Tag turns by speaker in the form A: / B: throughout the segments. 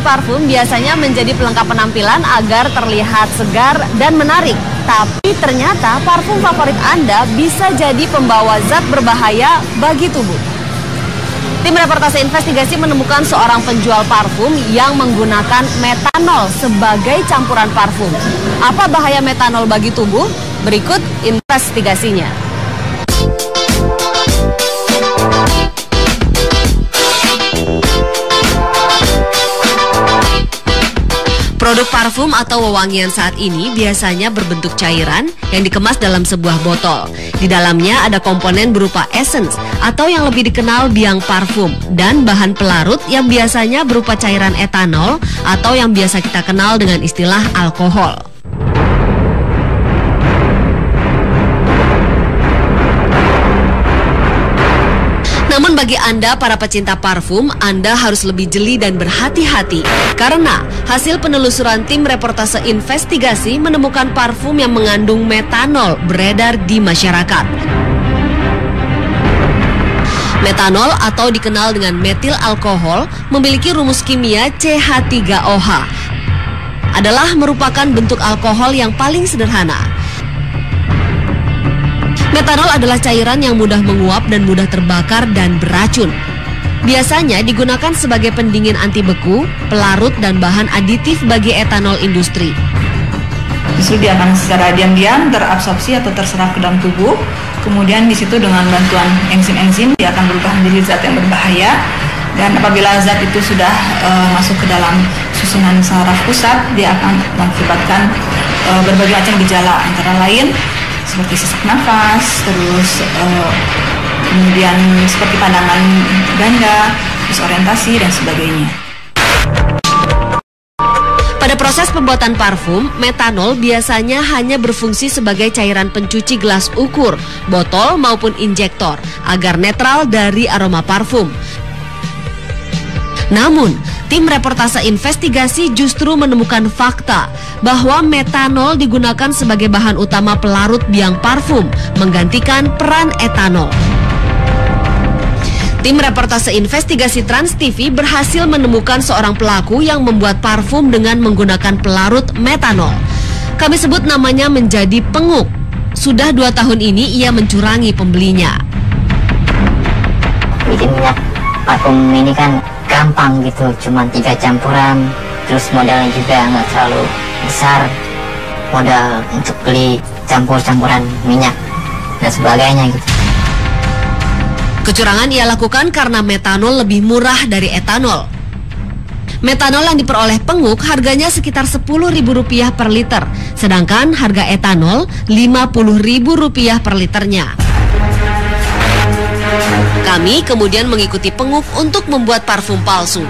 A: parfum biasanya menjadi pelengkap penampilan agar terlihat segar dan menarik. Tapi ternyata parfum favorit Anda bisa jadi pembawa zat berbahaya bagi tubuh. Tim reportase investigasi menemukan seorang penjual parfum yang menggunakan metanol sebagai campuran parfum. Apa bahaya metanol bagi tubuh? Berikut investigasinya. Produk parfum atau wewangian saat ini biasanya berbentuk cairan yang dikemas dalam sebuah botol. Di dalamnya ada komponen berupa essence atau yang lebih dikenal biang parfum dan bahan pelarut yang biasanya berupa cairan etanol atau yang biasa kita kenal dengan istilah alkohol. Namun bagi Anda para pecinta parfum, Anda harus lebih jeli dan berhati-hati karena hasil penelusuran tim reportase investigasi menemukan parfum yang mengandung metanol beredar di masyarakat. Metanol atau dikenal dengan metil alkohol memiliki rumus kimia CH3OH. Adalah merupakan bentuk alkohol yang paling sederhana. Metanol adalah cairan yang mudah menguap dan mudah terbakar dan beracun. Biasanya digunakan sebagai pendingin anti beku, pelarut, dan bahan aditif bagi etanol industri.
B: Justru dia akan secara diam-diam terabsorpsi atau terserap ke dalam tubuh. Kemudian di situ dengan bantuan enzim-enzim dia akan berubah menjadi zat yang berbahaya. Dan apabila zat itu sudah masuk ke dalam susunan saraf pusat, dia akan mengakibatkan berbagai macam gejala, antara lain seperti sesak nafas, terus kemudian seperti pandangan ganda, disorientasi, dan sebagainya.
A: Pada proses pembuatan parfum, metanol biasanya hanya berfungsi sebagai cairan pencuci gelas ukur, botol maupun injektor agar netral dari aroma parfum. Namun, tim reportase investigasi justru menemukan fakta bahwa metanol digunakan sebagai bahan utama pelarut biang parfum, menggantikan peran etanol. Tim reportase investigasi Trans TV berhasil menemukan seorang pelaku yang membuat parfum dengan menggunakan pelarut metanol. Kami sebut namanya menjadi Penguk. Sudah 2 tahun ini ia mencurangi pembelinya.
C: Bikin minyak parfum ini kan gampang gitu, cuma 3 campuran, terus modalnya juga nggak terlalu besar, modal untuk beli campuran minyak dan sebagainya gitu.
A: Kecurangan ia lakukan karena metanol lebih murah dari etanol. Metanol yang diperoleh Penguk harganya sekitar Rp10.000 per liter, sedangkan harga etanol Rp50.000 per liternya. Kami kemudian mengikuti Penguk untuk membuat parfum palsu.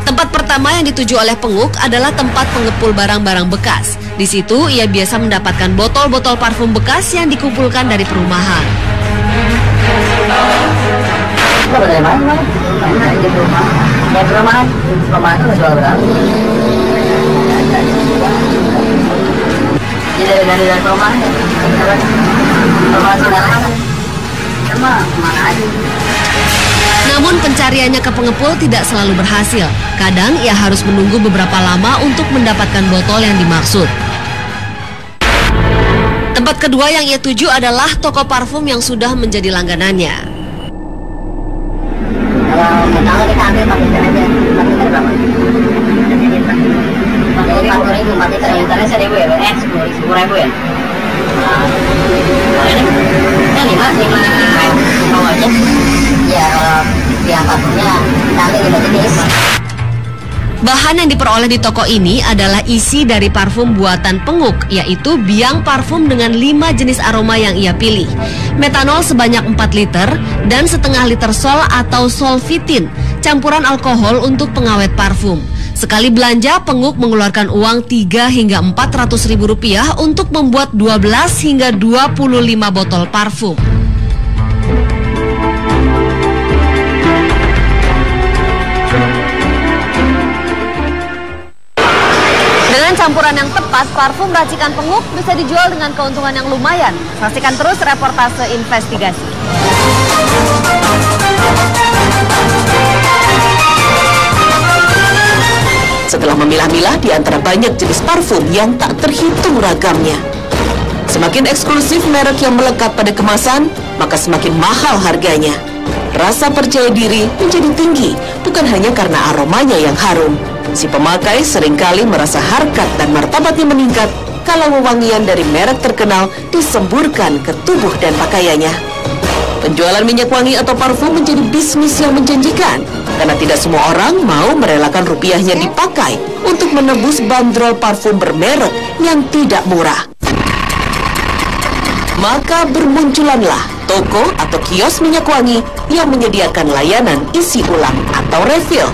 A: Tempat pertama yang dituju oleh Penguk adalah tempat pengepul barang-barang bekas. Di situ ia biasa mendapatkan botol-botol parfum bekas yang dikumpulkan dari perumahan.
C: Dari mana? Dari perumahan. Perumahan itu jual berapa? Dari perumahan. Perumahan saudara. Mana aja.
A: Namun pencariannya ke pengepul tidak selalu berhasil. Kadang ia harus menunggu beberapa lama untuk mendapatkan botol yang dimaksud. Tempat kedua yang ia tuju adalah toko parfum yang sudah menjadi langganannya.
C: Kalau metanol kita ambil 4 liter aja. 4 liter berapa? 4 liter. Liternya 1.000 ya? 10.000 ya? Ini 5 mau aja. Ya kalau yang parfumnya nanti kita jenis.
A: Bahan yang diperoleh di toko ini adalah isi dari parfum buatan Penguk, yaitu biang parfum dengan 5 jenis aroma yang ia pilih. Metanol sebanyak 4 liter dan setengah liter sol atau solvitin, campuran alkohol untuk pengawet parfum. Sekali belanja, Penguk mengeluarkan uang 3 hingga 400 ribu rupiah untuk membuat 12 hingga 25 botol parfum. Dengan campuran yang tepat, parfum racikan Penguk bisa dijual dengan keuntungan yang lumayan. Saksikan terus reportase investigasi.
D: setelah memilah-milah di antara banyak jenis parfum yang tak terhitung ragamnya. Semakin eksklusif merek yang melekat pada kemasan, maka semakin mahal harganya. Rasa percaya diri menjadi tinggi, bukan hanya karena aromanya yang harum. Si pemakai seringkali merasa harkat dan martabatnya meningkat kalau wewangian dari merek terkenal disemburkan ke tubuh dan pakaiannya. Penjualan minyak wangi atau parfum menjadi bisnis yang menjanjikan, karena tidak semua orang mau merelakan rupiahnya dipakai untuk menebus bandrol parfum bermerek yang tidak murah. Maka bermunculanlah toko atau kios minyak wangi yang menyediakan layanan isi ulang atau refill.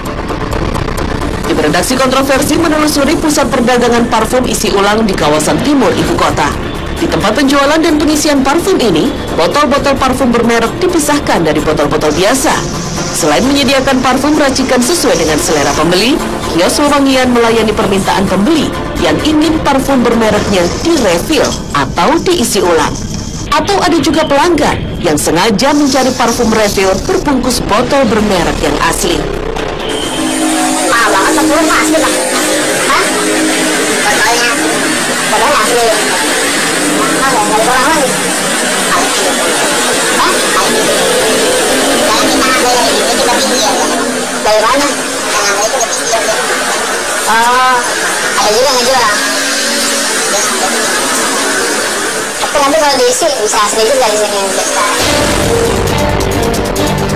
D: Tim redaksi kontroversi menelusuri pusat perdagangan parfum isi ulang di kawasan timur ibu kota. Di tempat penjualan dan pengisian parfum ini, botol-botol parfum bermerek dipisahkan dari botol-botol biasa. Selain menyediakan parfum racikan sesuai dengan selera pembeli, kios wewangian melayani permintaan pembeli yang ingin parfum bermereknya direfill atau diisi ulang. Atau ada juga pelanggan yang sengaja mencari parfum refill berbungkus botol bermerek yang asli.
C: Mahal banget, 40 mah asli, Bang. Hah? Botolnya asli. Mahal ya, dari orang lagi. Hah? Jangan kita ngambil dari ini, kita pinggir. Dari mana? Kita ngambil itu ke pinggir. Oh, ada juga ngejual. Tapi nanti kalau diisi bisa asli juga di sini.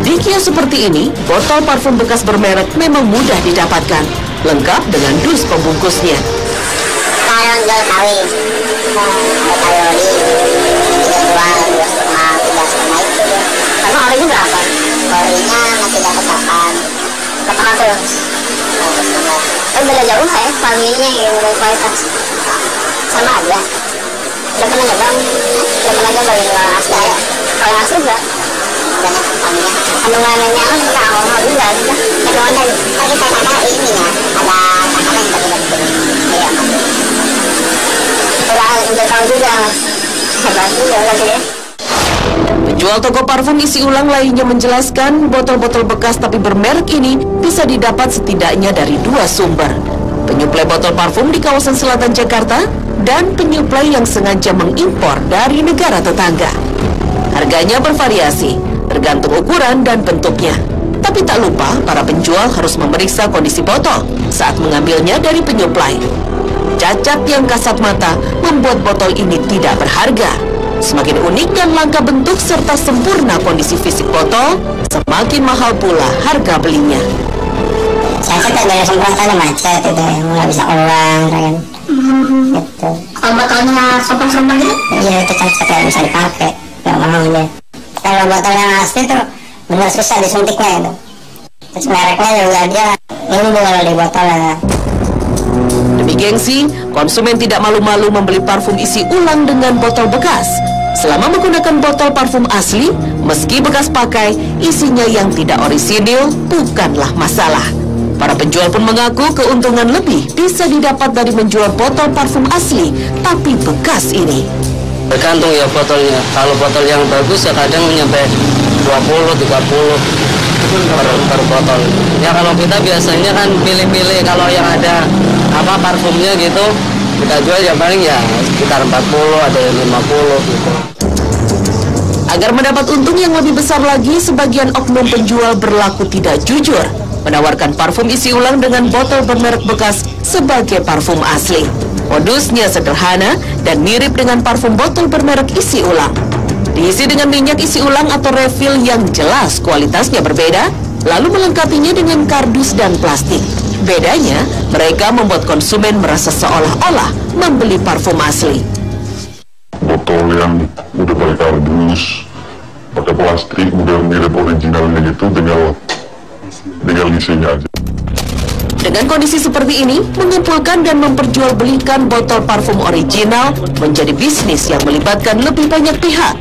D: Di kios seperti ini, botol parfum bekas bermerek memang mudah didapatkan, lengkap dengan dus pembungkusnya.
C: Kalau jual kawin, ada oli, 3,2, 2,5, 3,5 itu dia. Emang olinya berapa? Olinya masih dapat 8. Berapa tuh? Oh, beda jauh nggak ya? Wanginya yang kualitas sama aja. Udah pernah nyoba? Udah pernah nyoba yang asli ya? Kalau yang asli enggak? Banyak wanginya. Kandungannya kan kita ngomong juga. Kandungan tapi saya kata ininya ada takaran yang berbeda. Iya. Udah tahu juga. Hebat juga lagi ya.
D: Penjual toko parfum isi ulang lainnya menjelaskan botol-botol bekas tapi bermerek ini bisa didapat setidaknya dari 2 sumber. Penyuplai botol parfum di kawasan selatan Jakarta dan penyuplai yang sengaja mengimpor dari negara tetangga. Harganya bervariasi, tergantung ukuran dan bentuknya. Tapi tak lupa, para penjual harus memeriksa kondisi botol saat mengambilnya dari penyuplai. Cacat yang kasat mata membuat botol ini tidak berharga. Semakin unik dan langka bentuk serta sempurna kondisi fisik botol, semakin mahal pula harga belinya.
C: Cacat dari semprotannya macet itu, nggak bisa ulang kan. Gitu. Kalau botolnya sompong-sompong gitu? Iya, itu cacat nggak bisa dipakai, nggak mau dia. Kalau botol yang asli tuh benar susah disuntiknya itu. Terus mereknya juga dia unggul di botolnya.
D: Demi gengsi, konsumen tidak malu-malu membeli parfum isi ulang dengan botol bekas. Selama menggunakan botol parfum asli, meski bekas pakai, isinya yang tidak orisinil bukanlah masalah. Para penjual pun mengaku keuntungan lebih bisa didapat dari menjual botol parfum asli, tapi bekas ini.
E: Tergantung ya botolnya. Kalau botol yang bagus ya kadang nyampe 20-30 per botol. Ya kalau kita biasanya kan pilih-pilih kalau yang ada parfumnya gitu, kita jual ya paling ya sekitar 40, ada yang 50 gitu.
D: Agar mendapat untung yang lebih besar lagi, sebagian oknum penjual berlaku tidak jujur, menawarkan parfum isi ulang dengan botol bermerek bekas sebagai parfum asli. Modusnya sederhana dan mirip dengan parfum botol bermerek isi ulang. Diisi dengan minyak isi ulang atau refill yang jelas kualitasnya berbeda, lalu melengkapinya dengan kardus dan plastik. Bedanya, mereka membuat konsumen merasa seolah-olah membeli parfum asli.
F: Botol yang udah pakai kardus, pakai plastik, udah mirip originalnya gitu, tinggal isinya aja.
D: Dengan kondisi seperti ini, mengumpulkan dan memperjualbelikan botol parfum original menjadi bisnis yang melibatkan lebih banyak pihak.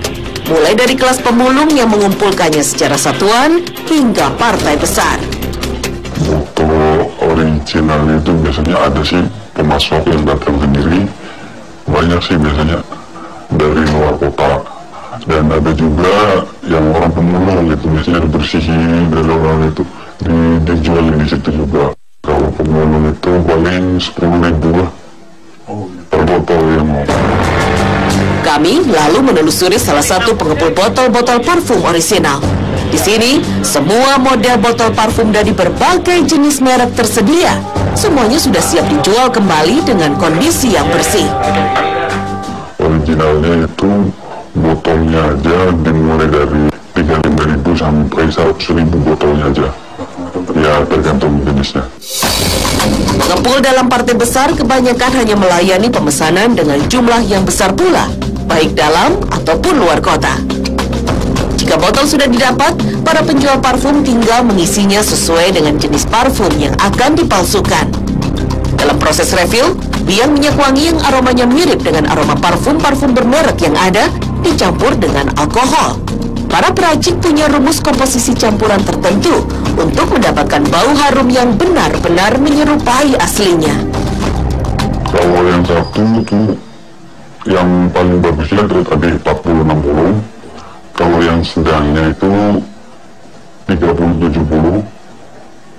D: Mulai dari kelas pemulung yang mengumpulkannya secara satuan, hingga partai besar.
F: Botol original itu biasanya ada sih pemasok yang datang sendiri, banyak sih biasanya dari luar kota. Dan ada juga yang orang pemulung gitu, biasanya dibersihin dari orang itu, dijual di situ juga. Kalau pemulung itu paling 10.000 lah per botol yang mau.
D: Kami lalu menelusuri salah satu pengepul botol-botol parfum orisinal. Di sini, semua model botol parfum dari berbagai jenis merek tersedia. Semuanya sudah siap dijual kembali dengan kondisi yang bersih.
F: Originalnya itu botolnya aja dimulai dari 35.000 sampai 100.000 botolnya aja. Ya, tergantung jenisnya.
D: Pengepul dalam partai besar kebanyakan hanya melayani pemesanan dengan jumlah yang besar pula, baik dalam ataupun luar kota. Jika botol sudah didapat, para penjual parfum tinggal mengisinya sesuai dengan jenis parfum yang akan dipalsukan. Dalam proses refill, biang minyak wangi yang aromanya mirip dengan aroma parfum-parfum bermerek yang ada dicampur dengan alkohol. Para peracik punya rumus komposisi campuran tertentu untuk mendapatkan bau harum yang benar-benar menyerupai aslinya.
F: Kalau yang satu itu yang paling bagusnya itu tadi 40-60. Kalau yang sedangnya itu 30-70.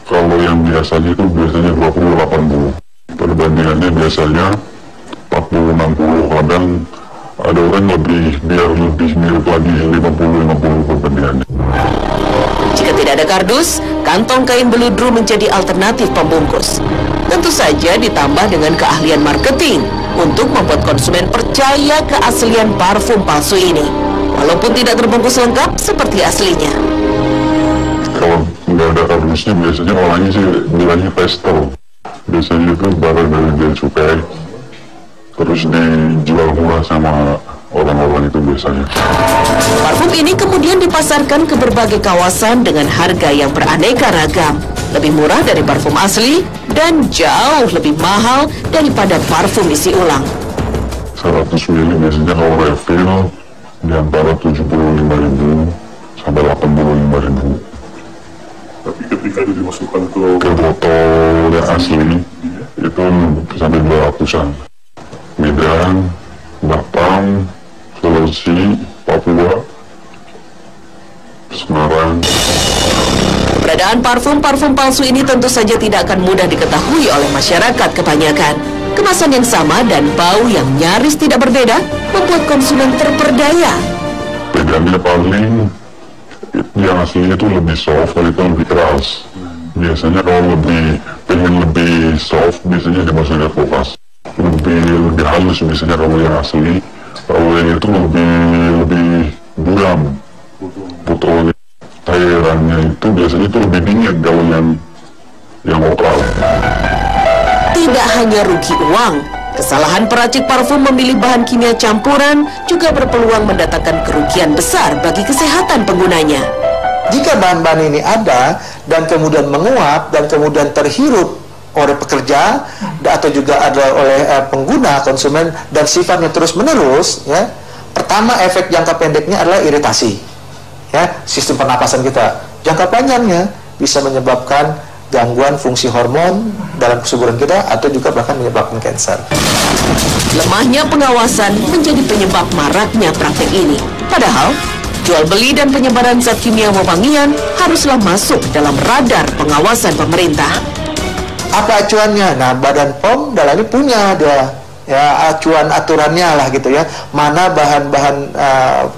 F: Kalau yang biasanya itu biasanya 20-80. Perbandingannya biasanya 40-60. Kadang ada orang biar lebih mirip lagi 50-50 perbandingannya.
D: Jika tidak ada kardus, kantong kain beludru menjadi alternatif pembungkus. Tentu saja ditambah dengan keahlian marketing untuk membuat konsumen percaya keaslian parfum palsu ini, walaupun tidak terbungkus lengkap seperti aslinya.
F: Kalau nggak ada kardusnya biasanya orangnya sih bilangnya pastel. Biasanya itu barang dari bea cukai, terus dijual murah sama orang-orang itu biasanya.
D: Parfum ini kemudian dipasarkan ke berbagai kawasan dengan harga yang beraneka ragam. Lebih murah dari parfum asli dan jauh lebih mahal daripada parfum isi ulang.
F: 100 ml biasanya kalau refill di antara 75.000 sampai 85.000. Tapi ketika itu dimasukkan ke botol yang asli itu sampai 200-an. Medan, Batam, Sulawesi, Papua, Semarang.
D: Keberadaan parfum-parfum palsu ini tentu saja tidak akan mudah diketahui oleh masyarakat kebanyakan. Kemasan yang sama dan bau yang nyaris tidak berbeda membuat konsumen terperdaya.
F: Bedanya paling yang aslinya itu lebih soft, kalau itu lebih keras. Biasanya kalau pengen lebih soft, biasanya dimasukkan ke kulkas. Lebih halus biasanya kalau yang asli. Kalau yang itu lebih buram. Botol cairannya itu biasanya itu lebih dingin kalau yang lokal.
D: Tidak hanya rugi uang, kesalahan peracik parfum memilih bahan kimia campuran juga berpeluang mendatangkan kerugian besar bagi kesehatan penggunanya.
G: Jika bahan-bahan ini ada dan kemudian menguap dan kemudian terhirup oleh pekerja atau juga ada oleh pengguna konsumen dan sifatnya terus-menerus, ya, pertama efek jangka pendeknya adalah iritasi, ya, sistem pernapasan kita. Jangka panjangnya bisa menyebabkan gangguan fungsi hormon dalam kesuburan kita atau juga bahkan menyebabkan kanker.
D: Lemahnya pengawasan menjadi penyebab maraknya praktek ini. Padahal, jual beli dan penyebaran zat kimia wewangian haruslah masuk dalam radar pengawasan pemerintah.
G: Apa acuannya? Nah, Badan POM dalam ini punya dia, ya, acuan aturannya lah gitu ya. Mana bahan-bahan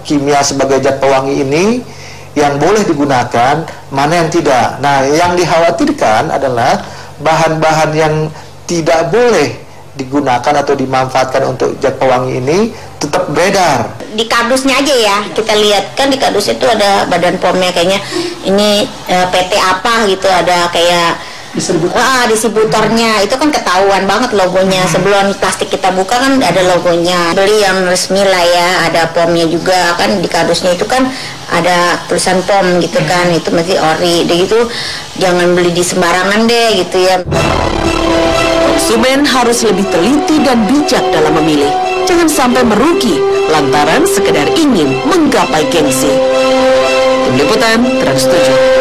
G: kimia sebagai zat pewangi ini yang boleh digunakan, mana yang tidak. Nah, yang dikhawatirkan adalah bahan-bahan yang tidak boleh digunakan atau dimanfaatkan untuk zat pewangi ini tetap beredar.
H: Di kardusnya aja ya, kita lihat kan di kardus itu ada Badan POM-nya kayaknya ini PT apa gitu, ada kayak distributornya, itu kan ketahuan banget logonya. Sebelum plastik kita buka kan ada logonya. Beli yang resmi lah ya, ada POM-nya juga kan di kardusnya itu kan ada tulisan POM gitu kan, itu masih ori. Jadi gitu jangan beli di sembarangan deh gitu ya.
D: Konsumen harus lebih teliti dan bijak dalam memilih. Jangan sampai merugi lantaran sekedar ingin menggapai gengsi. Tim Liputan Trans 7.